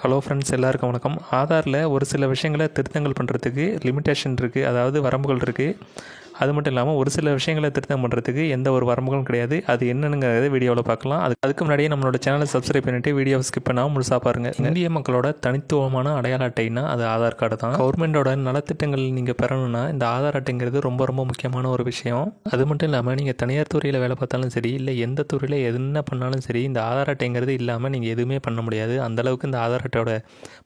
Hello friends, எல்லாருக்கும் வணக்கம். ஆதாரில் ஒரு சில விஷயங்களை திருத்தங்கள் பண்ணுறதுக்கு லிமிட்டேஷன் இருக்குது, அதாவது வரம்புகள் இருக்குது. அது மட்டும் இல்லாமல் ஒரு சில விஷயங்களை திருத்தம் பண்ணுறதுக்கு எந்த ஒரு வரம்புகளும் கிடையாது. அது என்னென்னுங்கிறத வீடியோவில் பார்க்கலாம். அதுக்கு முன்னாடியே நம்மளோட சேனலை சப்ஸ்கிரைப் பண்ணிவிட்டு வீடியோவை ஸ்கிப் பண்ணாமல் முழுசாக பாருங்கள். இந்திய மக்களோட தனித்துவமான அடையாள அட்டைன்னா அது ஆதார் கார்டு தான். கவர்மெண்டோட நலத்திட்டங்கள் நீங்கள் பெறணும்னா இந்த ஆதார் அட்டைங்கிறது ரொம்ப ரொம்ப முக்கியமான ஒரு விஷயம். அது மட்டும் இல்லாமல் நீங்கள் தனியார் துறையில் வேலை பார்த்தாலும் சரி, இல்லை எந்த துறையில் என்ன பண்ணாலும் சரி, இந்த ஆதார் அட்டைங்கிறது இல்லாமல் நீங்கள் எதுவுமே பண்ண முடியாது. அந்தளவுக்கு இந்த ஆதார் அட்டையோட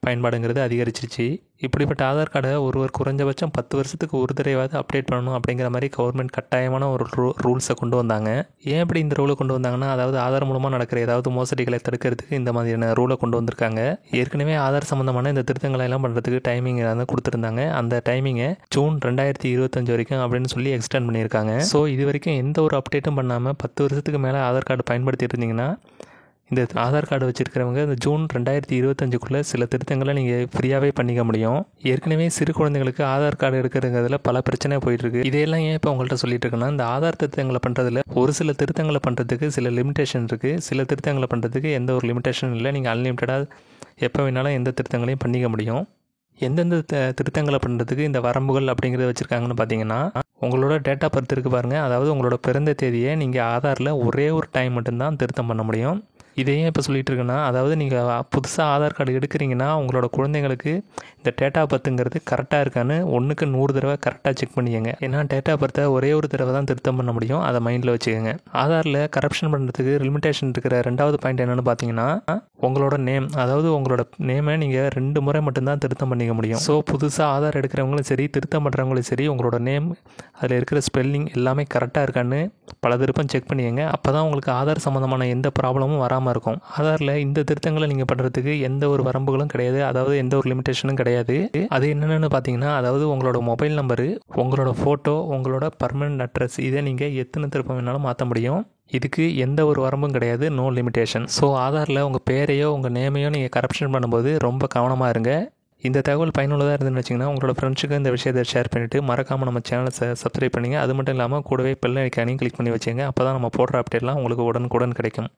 பயன்பாடுங்கிறது அதிகரிச்சிருச்சு. இப்படிப்பட்ட ஆதார் கார்டை ஒருவர் குறைஞ்சபட்சம் 10 வருஷத்துக்கு ஒரு தடவையாவது அப்டேட் பண்ணணும் அப்படிங்கிற மாதிரி கவர்மெண்ட் கட்டாயமான ஒரு ரூல்ஸை கொண்டு வந்தாங்க. ஏன் இப்படி இந்த ரூலை கொண்டு வந்தாங்கன்னா, அதாவது ஆதார் மூலமாக நடக்கிற ஏதாவது மோசடிகளை தடுக்கிறதுக்கு இந்த மாதிரியான ரூலை கொண்டு வந்திருக்காங்க. ஏற்கனவே ஆதார் சம்மந்தமான இந்த திருத்தங்களை எல்லாம் பண்ணுறதுக்கு டைமிங் வந்து கொடுத்துருந்தாங்க. அந்த டைமிங்கை ஜூன் 2025 வரைக்கும் அப்படின்னு சொல்லி எக்ஸ்டெண்ட் பண்ணியிருக்காங்க. ஸோ இது வரைக்கும் எந்த ஒரு அப்டேட்டும் பண்ணாமல் 10 வருஷத்துக்கு மேலே ஆதார் கார்டு பயன்படுத்திட்டு இருந்தீங்கன்னா, இந்த ஆதார் கார்டு வச்சுருக்கிறவங்க இந்த ஜூன் 2025க்குள்ளே சில திருத்தங்களை நீங்கள் ஃப்ரீயாகவே பண்ணிக்க முடியும். ஏற்கனவே சிறு குழந்தைங்களுக்கு ஆதார் கார்டு எடுக்கிறதுங்கிறதுல பல பிரச்சனை போயிட்டுருக்கு. இதையெல்லாம் ஏன் இப்போ உங்கள்கிட்ட சொல்லிட்டு இருக்கேன்னா, இந்த ஆதார் திருத்தங்களை பண்ணுறதுல ஒரு சில திருத்தங்களை பண்ணுறதுக்கு சில லிமிட்டேஷன் இருக்குது. சில திருத்தங்களை பண்ணுறதுக்கு எந்த ஒரு லிமிட்டேஷனும் இல்லை. நீங்கள் அன்லிமிட்டடாக எப்போ வேணாலும் எந்த திருத்தங்களையும் பண்ணிக்க முடியும். எந்தெந்த திருத்தங்களை பண்ணுறதுக்கு இந்த வரம்புகள் அப்படிங்கிறத வச்சுருக்காங்கன்னு பார்த்தீங்கன்னா, உங்களோட டேட் ஆஃப் பர்த் இருக்குது பாருங்கள், அதாவது உங்களோட பிறந்த தேதியை நீங்கள் ஆதாரில் ஒரே ஒரு டைம் மட்டும்தான் திருத்தம் பண்ண முடியும். இதையும் இப்போ சொல்லிகிட்டு இருக்கேன்னா, அதாவது நீங்கள் புதுசாக ஆதார் கார்டு எடுக்கிறீங்கன்னா உங்களோட குழந்தைங்களுக்கு இந்த டேட் ஆஃப் பர்த்துங்கிறது கரெக்டாக இருக்கான்னு 1க்கு 100 தடவை கரெக்டாக செக் பண்ணிக்கங்க. ஏன்னா டேட் ஆஃப் பர்த்தை ஒரே ஒரு தடவை தான் திருத்தம் பண்ண முடியும். அதை மைண்டில் வச்சுக்கோங்க. ஆதாரில் கரப்ஷன் பண்ணுறதுக்கு லிமிட்டேஷன் இருக்கிற 2வது பாயிண்ட் என்னென்னு பார்த்தீங்கன்னா, உங்களோட நேம், அதாவது உங்களோட நேமை நீங்கள் 2 முறை மட்டும்தான் திருத்தம் பண்ணிக்க முடியும். ஸோ புதுசாக ஆதார் எடுக்கிறவங்களும் சரி, திருத்தம் பண்ணுறவங்களும் சரி, உங்களோட நேம், அதில் இருக்கிற ஸ்பெல்லிங் எல்லாமே கரெக்டாக இருக்கான்னு பல திருப்பம் செக் பண்ணிக்கங்க. அப்போ தான் உங்களுக்கு ஆதார் சம்மந்தமான எந்த ப்ராப்ளமும் வராமல் இருக்கும். ஆதாரில் இந்த திருத்தங்களை நீங்கள் பண்ணுறதுக்கு எந்த ஒரு வரம்புகளும் கிடையாது, அதாவது எந்த ஒரு லிமிட்டேஷனும் கிடையாது. அது என்னென்னு பார்த்தீங்கன்னா, அதாவது உங்களோட மொபைல் நம்பரு, உங்களோட ஃபோட்டோ, உங்களோட பர்மனன்ட் அட்ரஸ், இதை நீங்கள் எத்தனை திருப்பம் வேணாலும் மாற்ற முடியும். இதுக்கு எந்த ஒரு வரம்பும் கிடையாது, நோ லிமிட்டேஷன். ஸோ ஆதாரில் உங்கள் பேரையோ உங்கள் நேமையோ நீங்கள் கரப்ஷன் பண்ணும்போது ரொம்ப கவனமாக இருங்க. இந்த தகவல் பயனுள்ளதாக இருந்துன்னு வச்சிங்கன்னா உங்களோட ஃப்ரெண்ட்ஸுக்கு இந்த விஷயத்தை ஷேர் பண்ணிவிட்டு மறக்காமல் நம்ம சேனலை சப்ஸ்கிரைப் பண்ணுங்கள். அது மட்டும் இல்லாமல் கூடவே பெல் ஐக்கானையும் கிளிக் பண்ணி வச்சுங்க. அப்போ தான் நம்ம போடுற அப்டேட்லாம் உங்களுக்கு உடனுக்குடன் கிடைக்கும்.